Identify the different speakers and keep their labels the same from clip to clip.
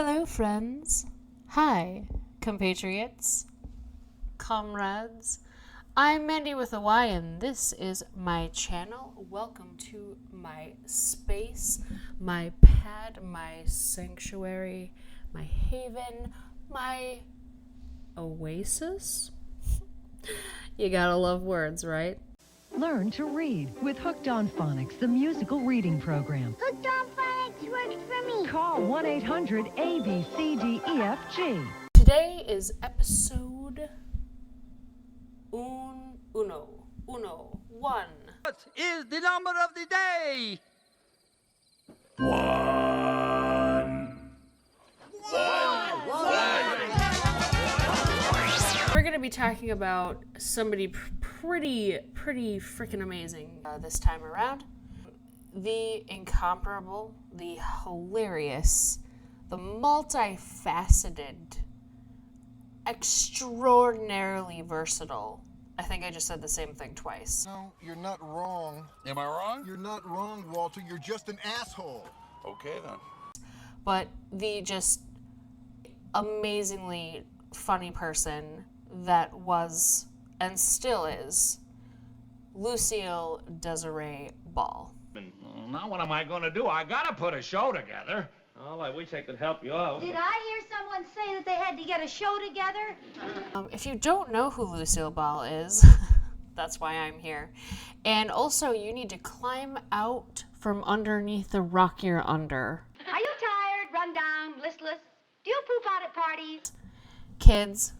Speaker 1: Hello, friends. Hi, compatriots, comrades. I'm Mandy with a Y, and this is my channel. Welcome to my space, my pad, my sanctuary, my haven, my oasis. You gotta love words, right?
Speaker 2: Learn to read with Hooked on Phonics, the musical reading program.
Speaker 3: Hooked on Phonics works for me.
Speaker 2: Call 1-800-ABCDEFG.
Speaker 1: Today is episode one.
Speaker 4: What is the number of the day?
Speaker 1: We're going to be talking about somebody pretty freaking amazing this time around. The incomparable, the hilarious, the multifaceted, extraordinarily versatile. I think I just said the same thing twice.
Speaker 5: No, you're not wrong.
Speaker 6: Am I wrong?
Speaker 5: You're not wrong, Walter. You're just an asshole.
Speaker 6: Okay then.
Speaker 1: But the just amazingly funny person that was and still is Lucille Desiree Ball.
Speaker 7: Now what am I going to do? I got to put a show together. Oh, I wish I could help you out.
Speaker 3: Did I hear someone say that they had to get a show together?
Speaker 1: If you don't know who Lucille Ball is, that's why I'm here. And also, you need to climb out from underneath the rock you're under.
Speaker 3: Are you tired, run down, listless? Do you poop out at parties?
Speaker 1: Kids,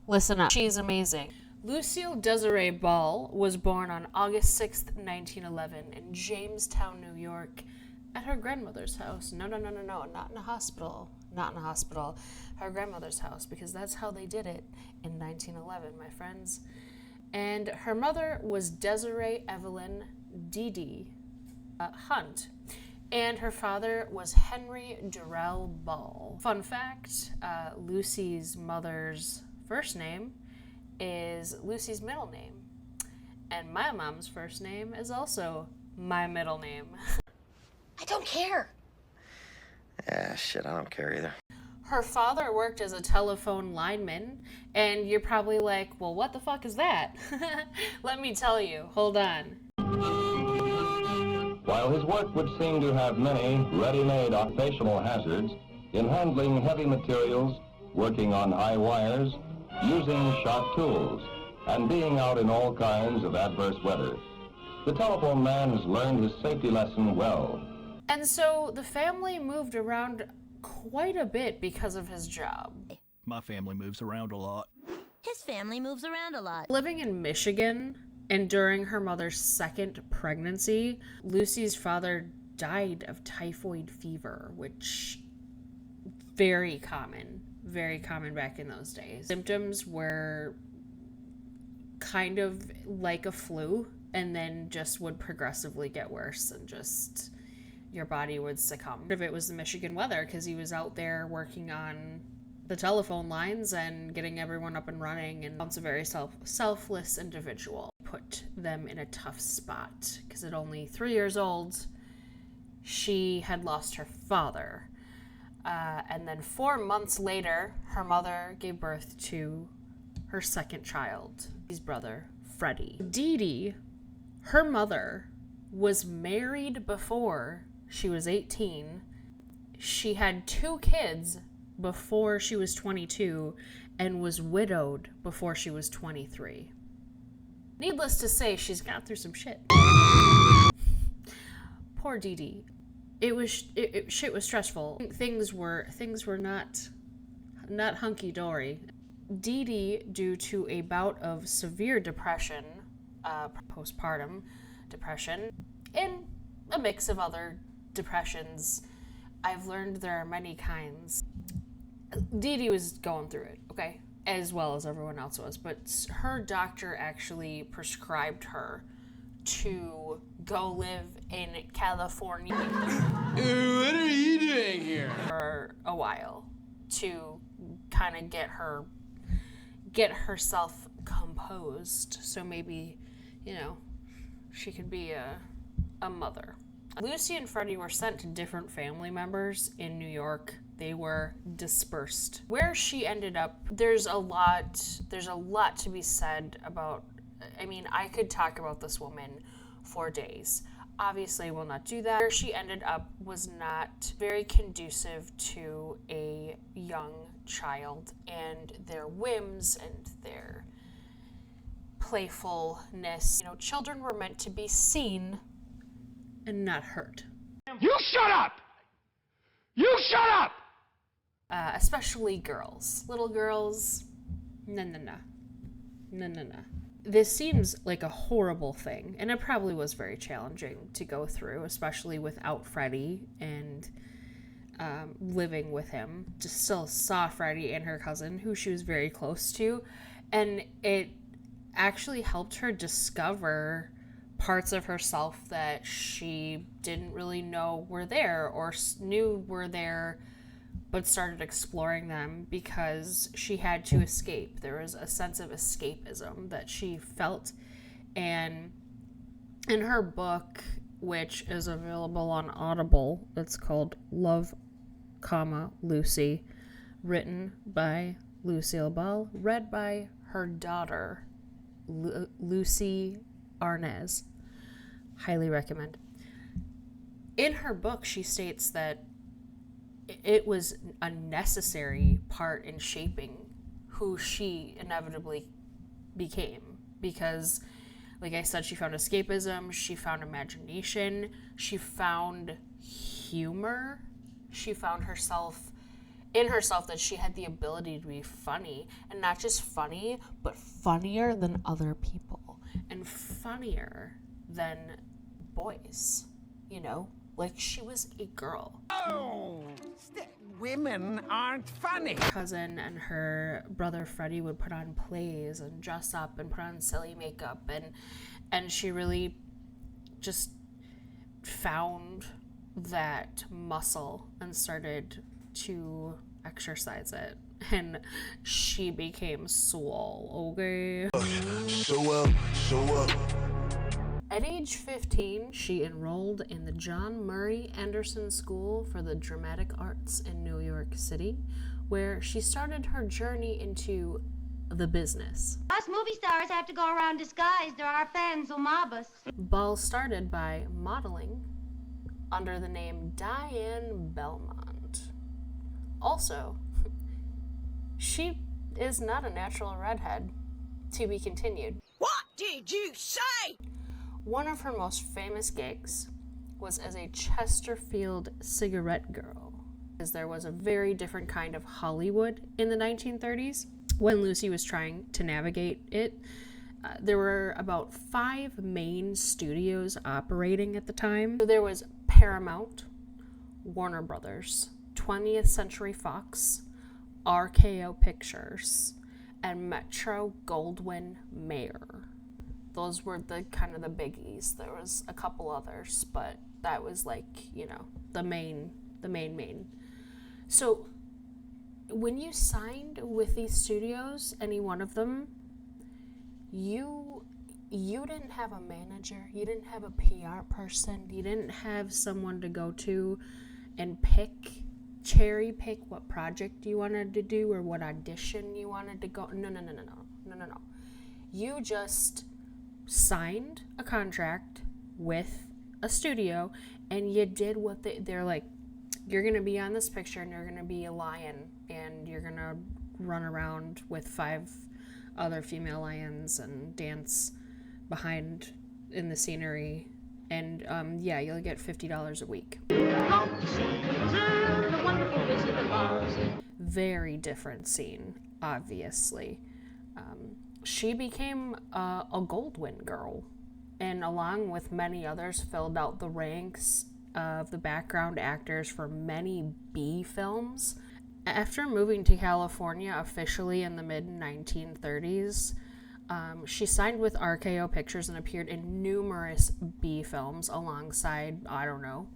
Speaker 1: listen up. She's amazing. Lucille Desiree Ball was born on August 6th, 1911 in Jamestown, New York, at her grandmother's house. No, not in a hospital. Not in a hospital. Her grandmother's house, because that's how they did it in 1911, my friends. And her mother was Desiree Evelyn Dee Hunt, and her father was Henry Durrell Ball. Fun fact, Lucy's mother's first name is Lucy's middle name, and my mom's first name is also my middle name.
Speaker 3: I don't care.
Speaker 6: Yeah, shit, I don't care either.
Speaker 1: Her father worked as a telephone lineman, and you're probably like, well, what the fuck is that? Let me tell you. Hold on.
Speaker 8: While his work would seem to have many ready-made occupational hazards, in handling heavy materials, working on high wires, using sharp tools, and being out in all kinds of adverse weather, the telephone man has learned his safety lesson well.
Speaker 1: And so the family moved around quite a bit because of his job.
Speaker 9: My family moves around a lot.
Speaker 10: His family moves around a lot.
Speaker 1: Living in Michigan, and during her mother's second pregnancy, Lucy's father died of typhoid fever, which very common back in those days. Symptoms were kind of like a flu, and then just would progressively get worse, and just your body would succumb. If it was the Michigan weather, because he was out there working on the telephone lines and getting everyone up and running, and it's a very selfless individual. Put them in a tough spot, because at only 3 years old, she had lost her father. And then 4 months later, her mother gave birth to her second child, his brother, Freddie. Dee Dee, her mother, was married before she was 18. She had 2 kids before she was 22 and was widowed before she was 23. Needless to say, she's got through some shit. Poor Dee Dee. Shit was stressful. Things were not hunky-dory. Dee Dee, due to a bout of severe depression, postpartum depression, and a mix of other depressions, I've learned there are many kinds. Dee Dee was going through it, okay? As well as everyone else was, but her doctor actually prescribed her to go live in California.
Speaker 4: What are you doing here?
Speaker 1: For a while, to kind of get herself composed, so maybe, she could be a mother. Lucy and Freddie were sent to different family members in New York. they were dispersed. Where she ended up, there's a lot to be said about. I mean, I could talk about this woman for days. Obviously, I will not do that. Where she ended up was not very conducive to a young child and their whims and their playfulness. You know, children were meant to be seen and not hurt.
Speaker 7: You shut up! You shut up!
Speaker 1: Especially girls. Little girls, no. This seems like a horrible thing, and it probably was very challenging to go through, especially without Freddie and living with him. Just still saw Freddie and her cousin, who she was very close to, and it actually helped her discover parts of herself that she didn't really know were there or knew were there, but started exploring them because she had to escape. There was a sense of escapism that she felt. And in her book, which is available on Audible, it's called Love, Lucy, written by Lucille Ball, read by her daughter, Lucy Arnaz. Highly recommend. In her book, she states that it was a necessary part in shaping who she inevitably became. Because, like I said, she found escapism, she found imagination, she found humor, she found in herself that she had the ability to be funny. And not just funny, but funnier than other people. And funnier than boys, you know? Like, she was a girl.
Speaker 4: Oh, women aren't funny.
Speaker 1: Cousin and her brother Freddie would put on plays and dress up and put on silly makeup, and she really just found that muscle and started to exercise it, and she became swole. Okay.
Speaker 5: So up.
Speaker 1: At age 15, she enrolled in the John Murray Anderson School for the Dramatic Arts in New York City, where she started her journey into the business.
Speaker 3: Us movie stars have to go around disguised or our fans will mob us.
Speaker 1: Ball started by modeling under the name Diane Belmont. Also, she is not a natural redhead. To be continued.
Speaker 10: What did you say?
Speaker 1: One of her most famous gigs was as a Chesterfield cigarette girl, as there was a very different kind of Hollywood in the 1930s. When Lucy was trying to navigate it, there were about 5 main studios operating at the time. So there was Paramount, Warner Brothers, 20th Century Fox, RKO Pictures, and Metro-Goldwyn-Mayer. Those were the kind of the biggies. There was a couple others, but that was like, you know, the main. So when you signed with these studios, any one of them, you didn't have a manager, you didn't have a PR person, you didn't have someone to go to and cherry pick what project you wanted to do or what audition you wanted to go. No. You just signed a contract with a studio and you did what they're like, you're going to be on this picture and you're going to be a lion and you're going to run around with 5 other female lions and dance behind in the scenery, and you'll get $50 a week. Very different scene, obviously. She became a Goldwyn girl, and along with many others filled out the ranks of the background actors for many B films. After moving to California officially in the mid-1930s, she signed with RKO Pictures and appeared in numerous B films alongside, I don't know,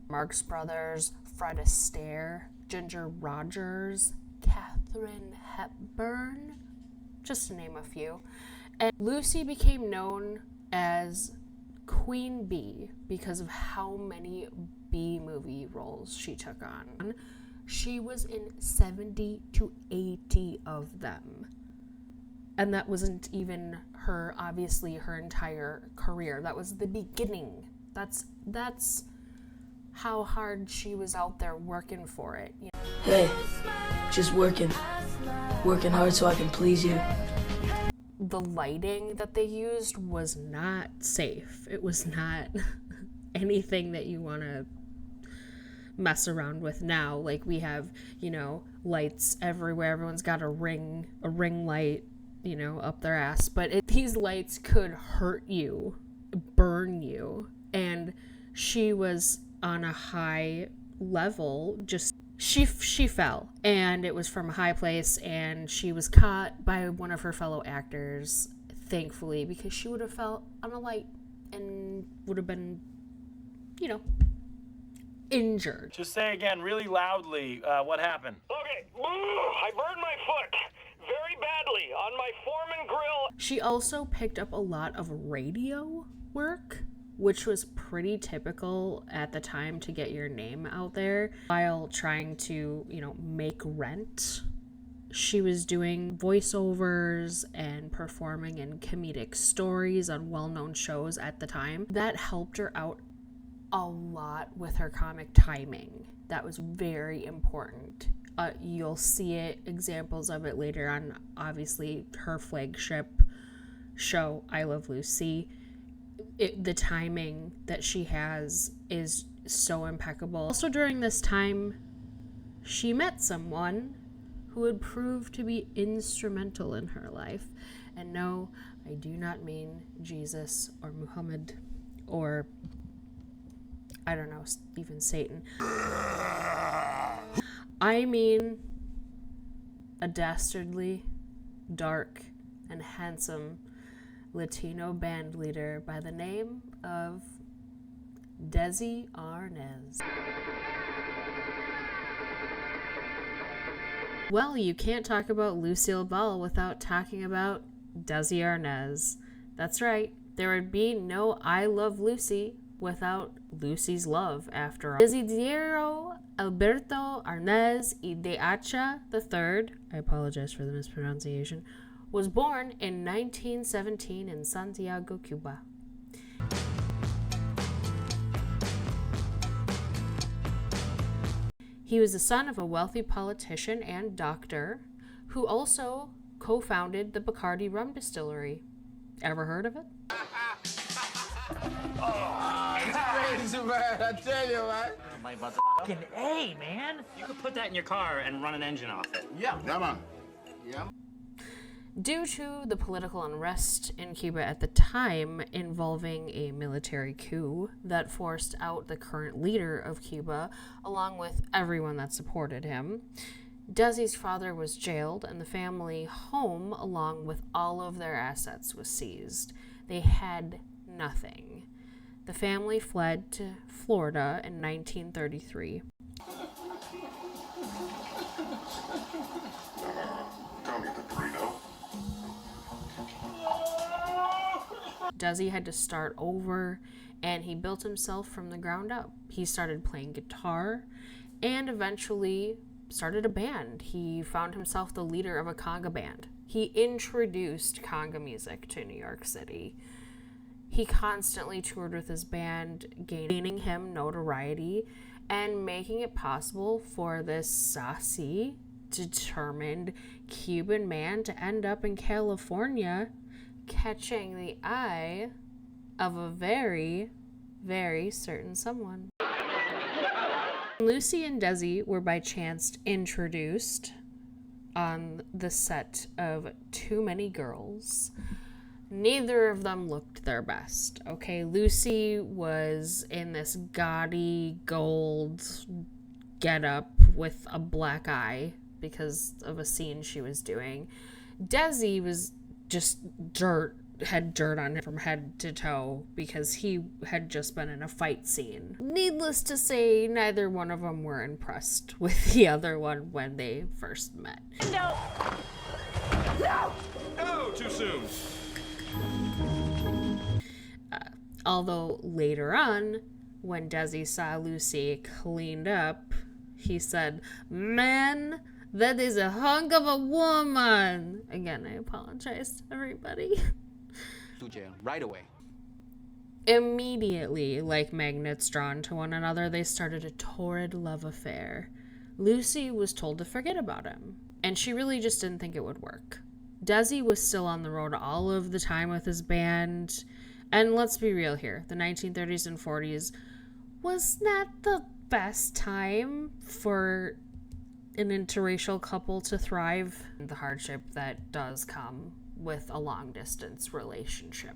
Speaker 1: Marx Brothers, Fred Astaire, Ginger Rogers, Katharine Hepburn, just to name a few. And Lucy became known as Queen Bee because of how many B movie roles she took on. She was in 70 to 80 of them. And that wasn't even her, obviously, her entire career. That was the beginning. That's how hard she was out there working for it. You know?
Speaker 11: Hey, just working hard so I can please you.
Speaker 1: The lighting that they used was not safe. It was not anything that you want to mess around with now. Like, we have, you know, lights everywhere. Everyone's got a ring light, you know, up their ass. But these lights could hurt you, burn you. And she was on a high level, just she fell, and it was from a high place, and she was caught by one of her fellow actors, thankfully, because she would have fell on a light and would have been, you know, injured.
Speaker 12: Just say again really loudly what happened.
Speaker 13: Okay, I burned my foot very badly on my Foreman grill.
Speaker 1: She also picked up a lot of radio work, which was pretty typical at the time to get your name out there while trying to, you know, make rent. She was doing voiceovers and performing in comedic stories on well-known shows at the time. That helped her out a lot with her comic timing. That was very important. You'll see examples of it later on. Obviously, her flagship show, I Love Lucy. The timing that she has is so impeccable. Also, during this time, she met someone who would prove to be instrumental in her life. And no, I do not mean Jesus or Muhammad or, I don't know, even Satan. I mean a dastardly, dark, and handsome Latino band leader by the name of Desi Arnaz. Well, you can't talk about Lucille Ball without talking about Desi Arnaz. That's right, there would be no I Love Lucy without Lucy's Love, after all. Desiderio Alberto Arnaz y de Acha III, I apologize for the mispronunciation, was born in 1917 in Santiago, Cuba. He was the son of a wealthy politician and doctor who also co-founded the Bacardi rum distillery. Ever heard of it?
Speaker 14: Crazy, man, I tell you, man.
Speaker 15: My fucking A, man. You could put that in your car and run an engine off it.
Speaker 14: Yeah, man. Yeah.
Speaker 1: Due to the political unrest in Cuba at the time involving a military coup that forced out the current leader of Cuba, along with everyone that supported him, Desi's father was jailed and the family home, along with all of their assets, was seized. They had nothing. The family fled to Florida in 1933. Desi had to start over, and he built himself from the ground up. He started playing guitar and eventually started a band. He found himself the leader of a conga band. He introduced conga music to New York City. He constantly toured with his band, gaining him notoriety and making it possible for this saucy, determined Cuban man to end up in California, catching the eye of a very, very certain someone. Lucy and Desi were by chance introduced on the set of Too Many Girls. Neither of them looked their best, okay? Lucy was in this gaudy gold getup with a black eye because of a scene she was doing. Desi was just had dirt on him from head to toe because he had just been in a fight scene. Needless to say, neither one of them were impressed with the other one when they first met.
Speaker 13: No! No!
Speaker 7: Oh, too soon.
Speaker 1: Although later on, when Desi saw Lucy cleaned up, He said, "Man, that is a hunk of a woman." Again, I apologize to everybody.
Speaker 16: To jail right away.
Speaker 1: Immediately, like magnets drawn to one another, they started a torrid love affair. Lucy was told to forget about him, and she really just didn't think it would work. Desi was still on the road all of the time with his band, and let's be real here, the 1930s and 40s was not the best time for an interracial couple to thrive. The hardship that does come with a long-distance relationship.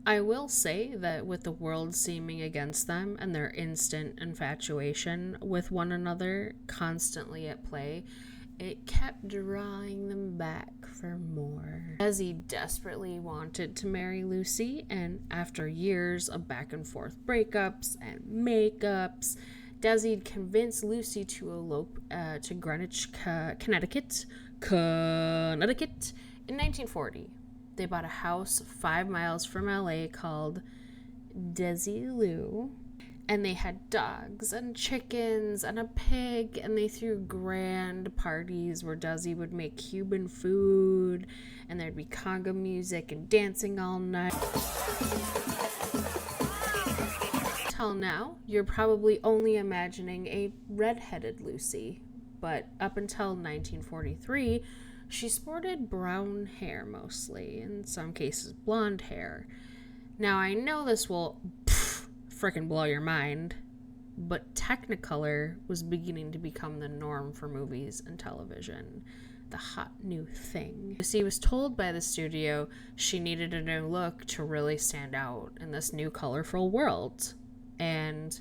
Speaker 1: I will say that with the world seeming against them and their instant infatuation with one another constantly at play, it kept drawing them back for more. Desi desperately wanted to marry Lucy, and after years of back and forth breakups and makeups, Desi convinced Lucy to elope to Greenwich, Connecticut in 1940. They bought a house 5 miles from LA called Desilu, and they had dogs and chickens and a pig, and they threw grand parties where Desi would make Cuban food, and there'd be conga music and dancing all night. Till now, you're probably only imagining a red-headed Lucy, but up until 1943, she sported brown hair mostly, in some cases blonde hair. Now I know this will frickin' blow your mind, but Technicolor was beginning to become the norm for movies and television, the hot new thing. Lucy was told by the studio she needed a new look to really stand out in this new colorful world, and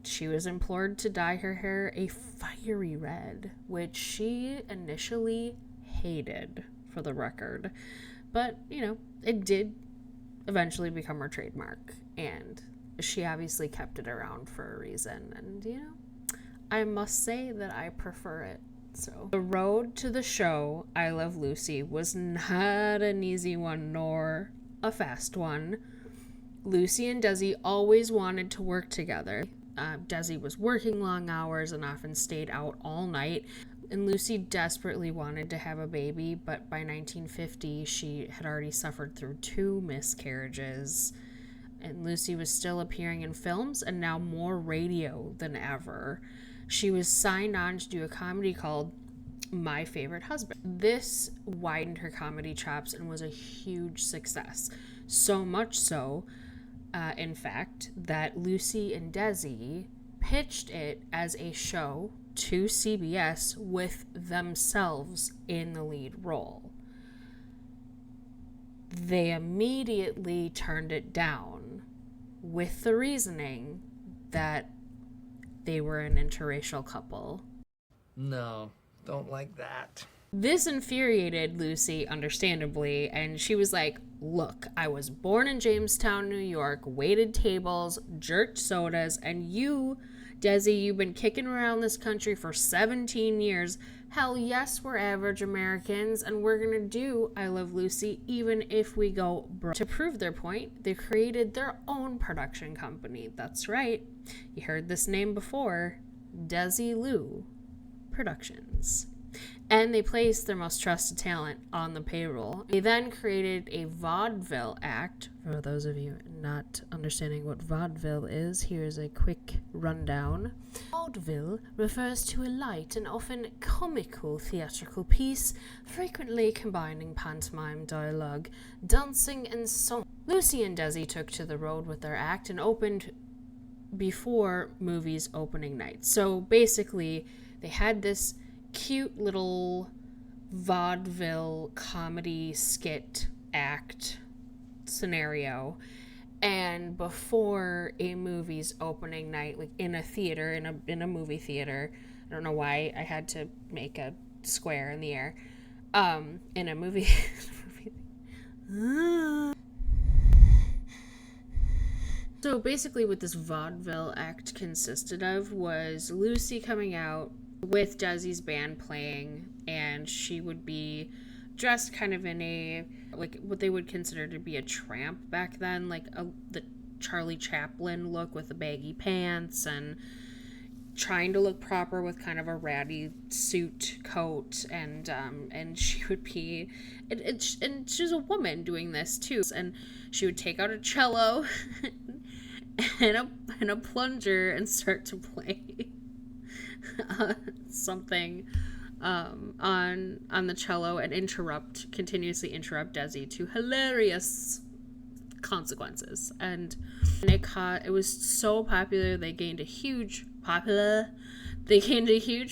Speaker 1: she was implored to dye her hair a fiery red, which she initially hated, for the record. But, it did eventually become her trademark, and she obviously kept it around for a reason. And, I must say that I prefer it. So, the road to the show, I Love Lucy, was not an easy one nor a fast one. Lucy and Desi always wanted to work together. Desi was working long hours and often stayed out all night, and Lucy desperately wanted to have a baby, but by 1950 she had already suffered through 2 miscarriages, and Lucy was still appearing in films and now more radio than ever. She was signed on to do a comedy called My Favorite Husband. This widened her comedy chops and was a huge success, so much so in fact, that Lucy and Desi pitched it as a show to CBS with themselves in the lead role. They immediately turned it down with the reasoning that they were an interracial couple.
Speaker 14: No, don't like that.
Speaker 1: This infuriated Lucy, understandably, and she was like, "Look, I was born in Jamestown, New York, waited tables, jerked sodas, and you, Desi, you've been kicking around this country for 17 years. Hell yes, we're average Americans, and we're gonna do I Love Lucy even if we go broke." To prove their point, they created their own production company. That's right, you heard this name before, Desilu Productions. And they placed their most trusted talent on the payroll. They then created a vaudeville act. For those of you not understanding what vaudeville is, here's a quick rundown. Vaudeville refers to a light and often comical theatrical piece, frequently combining pantomime dialogue, dancing, and song. Lucy and Desi took to the road with their act and opened before movies opening night. So basically, they had this cute little vaudeville comedy skit act scenario, and before a movie's opening night, like in a theater, in a movie theater, I don't know why I had to make a square in the air, in a movie So basically what this vaudeville act consisted of was Lucy coming out with Desi's band playing, and she would be dressed kind of in a, like, what they would consider to be a tramp back then, like the Charlie Chaplin look with the baggy pants, and trying to look proper with kind of a ratty suit coat, and she would be, and she was a woman doing this too, and she would take out a cello and a plunger and start to play something on the cello and continuously interrupt Desi to hilarious consequences. And it was so popular, they gained a huge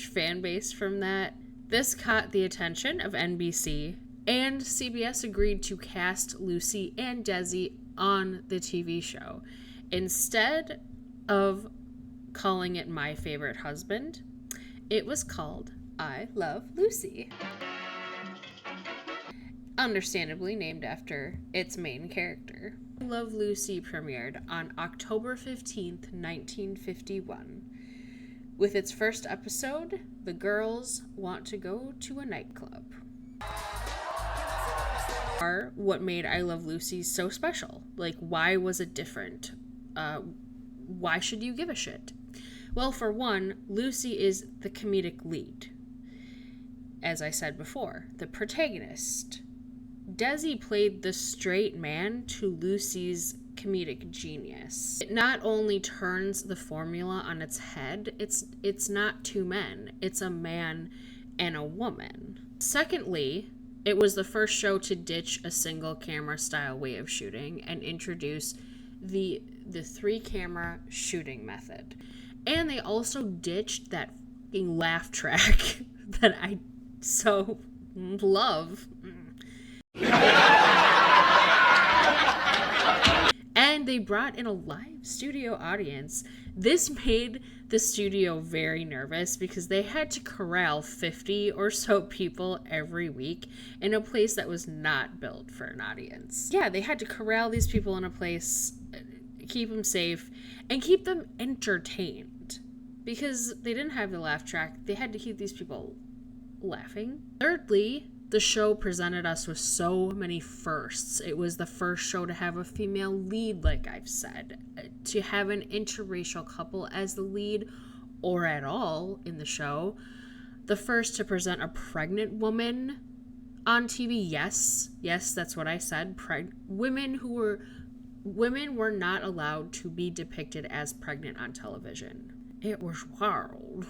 Speaker 1: fan base from that. This caught the attention of NBC, and CBS agreed to cast Lucy and Desi on the TV show. Instead of calling it My Favorite Husband, it was called I Love Lucy. Understandably named after its main character. I Love Lucy premiered on October 15th, 1951. With its first episode, the girls want to go to a nightclub. What made I Love Lucy so special? Like, why was it different? Why should you give a shit? Well, for one, Lucy is the comedic lead. As I said before, the protagonist. Desi played the straight man to Lucy's comedic genius. It not only turns the formula on its head, it's not two men, it's a man and a woman. Secondly, it was the first show to ditch a single camera style way of shooting and introduce the 3-camera shooting method. And they also ditched that fucking laugh track that I so love. And they brought in a live studio audience. This made the studio very nervous because they had to corral 50 or so people every week in a place that was not built for an audience. Yeah, they had to corral these people in a place, keep them safe, and keep them entertained. Because they didn't have the laugh track, they had to keep these people laughing. Thirdly, the show presented us with so many firsts. It was the first show to have a female lead, like I've said, to have an interracial couple as the lead or at all in the show. The first to present a pregnant woman on TV. Yes, that's what I said. Women were not allowed to be depicted as pregnant on television. It was wild.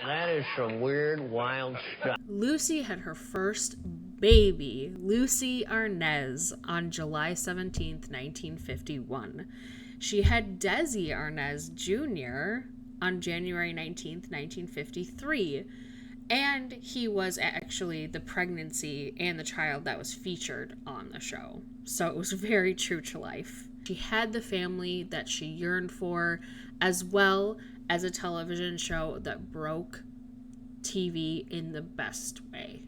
Speaker 17: That is some weird, wild stuff.
Speaker 1: Lucy had her first baby, Lucy Arnaz, on July 17th, 1951. She had Desi Arnaz Jr. on January 19th, 1953. And he was actually the pregnancy and the child that was featured on the show. So it was very true to life. She had the family that she yearned for, as well as a television show that broke TV in the best way.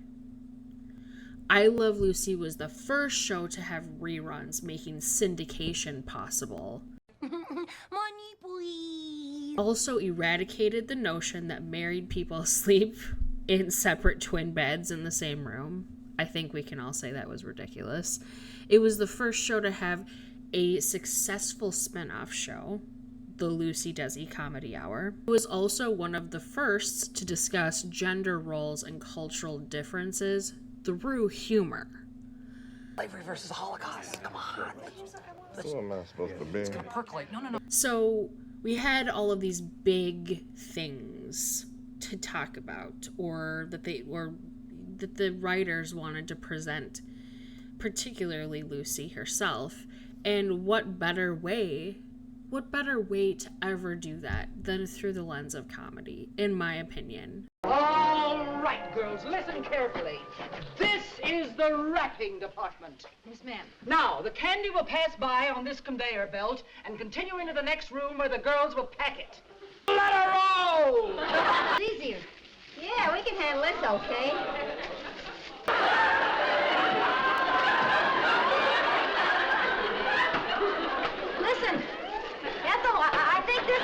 Speaker 1: I Love Lucy was the first show to have reruns, making syndication possible.
Speaker 10: Money, please.
Speaker 1: Also eradicated the notion that married people sleep in separate twin beds in the same room. I think we can all say that was ridiculous. It was the first show to have a successful spin-off show, the Lucy Desi Comedy Hour. It was also one of the first to discuss gender roles and cultural differences through humor.
Speaker 14: Slavery versus the Holocaust. Come on.
Speaker 5: Who am I supposed to be?
Speaker 14: It's gonna percolate. No.
Speaker 1: So we had all of these big things to talk about, or that the writers wanted to present, particularly Lucy herself. And what better way to ever do that than through the lens of comedy, in my opinion.
Speaker 18: All right, girls, listen carefully. This is the wrapping department.
Speaker 3: Yes, ma'am.
Speaker 18: Now, the candy will pass by on this conveyor belt and continue into the next room where the girls will pack it. Let her roll!
Speaker 3: It's easier. Yeah, we can handle this, okay? Listen, Ethel, I think we're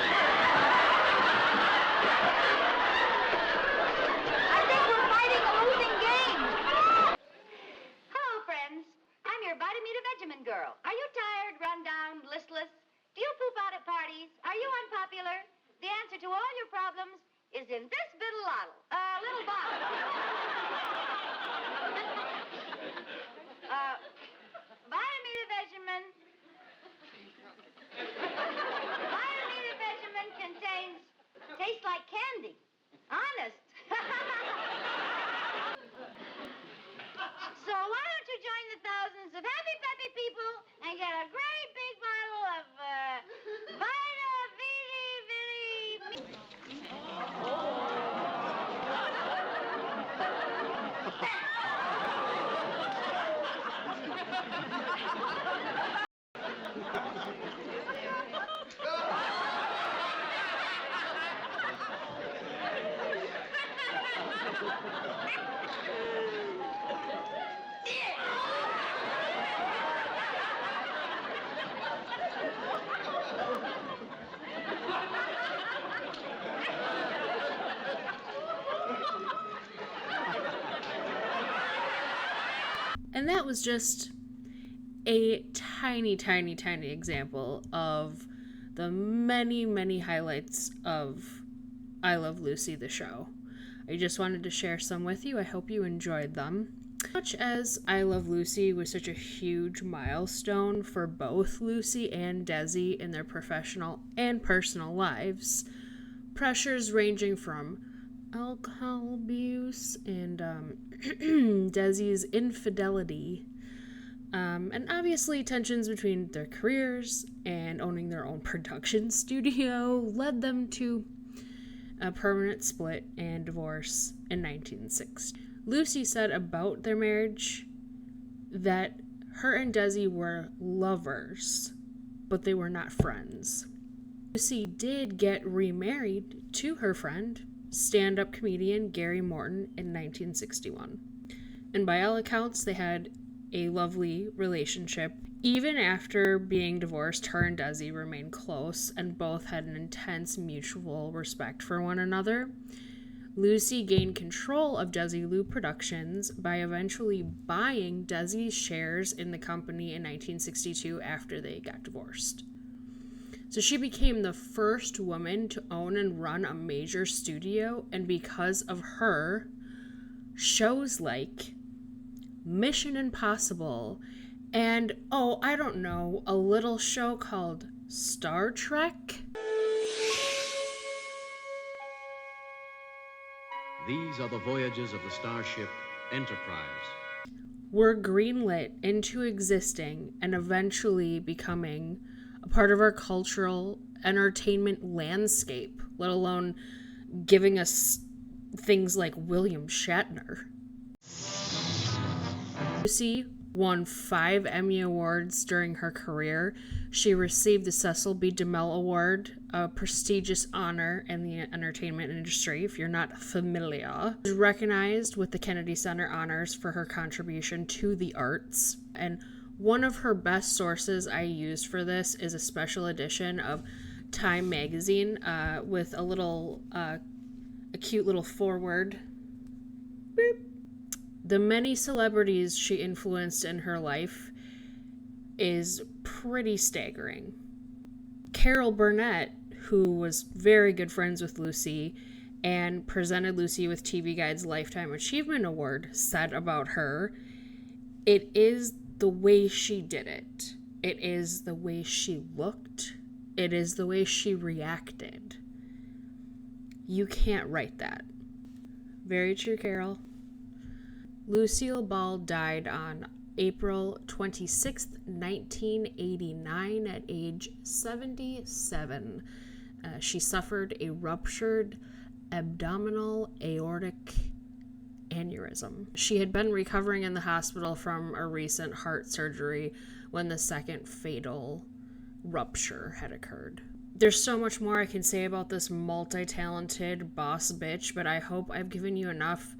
Speaker 3: fighting a losing game. Hello, friends. I'm your Vitamin Vegemin girl. Are you tired, run down, listless? Do you poop out at parties? Are you unpopular? The answer to all your of happy, peppy people and get a great big bottle of Vita Vili
Speaker 1: And that was just a tiny, tiny, tiny example of the many, many highlights of I Love Lucy, the show. I just wanted to share some with you. I hope you enjoyed them. Much as I Love Lucy was such a huge milestone for both Lucy and Desi in their professional and personal lives, pressures ranging from alcohol abuse and Desi's infidelity, and obviously tensions between their careers and owning their own production studio led them to a permanent split and divorce in 1960. Lucy said about their marriage that her and Desi were lovers, but they were not friends. Lucy did get remarried to her friend, stand-up comedian Gary Morton, in 1961. And by all accounts, they had a lovely relationship. Even after being divorced, her and Desi remained close and both had an intense mutual respect for one another. Lucy gained control of Desilu Productions by eventually buying Desi's shares in the company in 1962 after they got divorced. So she became the first woman to own and run a major studio, and because of her, shows like Mission Impossible and, oh, I don't know, a little show called Star Trek?
Speaker 16: These are the voyages of the starship Enterprise.
Speaker 1: Were greenlit into existing and eventually becoming a part of our cultural entertainment landscape, let alone giving us things like William Shatner. Lucy won 5 Emmy Awards during her career. She received the Cecil B. DeMille Award, a prestigious honor in the entertainment industry, if you're not familiar. She was recognized with the Kennedy Center Honors for her contribution to the arts, and one of her best sources I used for this is a special edition of Time magazine with a cute little foreword. Boop. The many celebrities she influenced in her life is pretty staggering. Carol Burnett, who was very good friends with Lucy and presented Lucy with TV Guide's Lifetime Achievement Award, said about her, "It is the way she did it. It is the way she looked. It is the way she reacted. You can't write that." Very true, Carol. Lucille Ball died on April 26, 1989 at age 77. She suffered a ruptured abdominal aortic aneurysm. She had been recovering in the hospital from a recent heart surgery when the second fatal rupture had occurred. There's so much more I can say about this multi-talented boss bitch, but I hope I've given you enough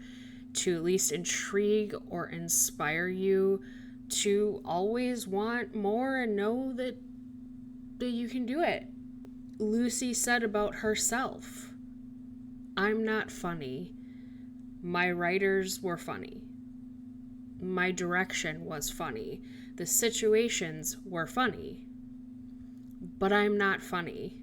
Speaker 1: to at least intrigue or inspire you to always want more and know that you can do it. Lucy said about herself, "I'm not funny. My writers were funny. My direction was funny. The situations were funny. But I'm not funny.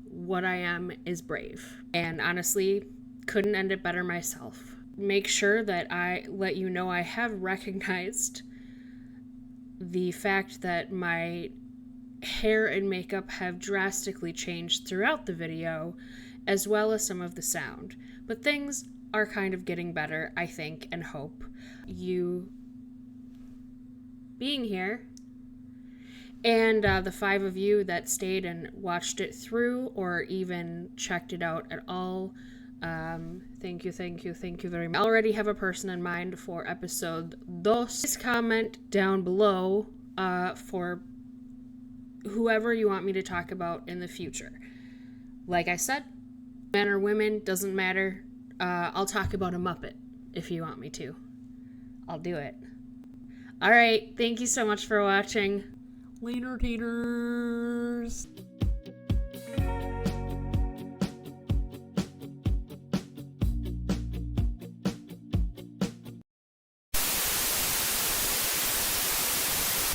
Speaker 1: What I am is brave." And honestly, couldn't end it better myself. Make sure that I let you know I have recognized the fact that my hair and makeup have drastically changed throughout the video, as well as some of the sound. But things are kind of getting better, I think, and hope. You being here. And the 5 of you that stayed and watched it through or even checked it out at all, thank you very much. I already have a person in mind for episode 2. Please comment down below for whoever you want me to talk about in the future. Like I said, men or women, doesn't matter. I'll talk about a Muppet if you want me to. I'll do it. Alright, thank you so much for watching. Later, taters.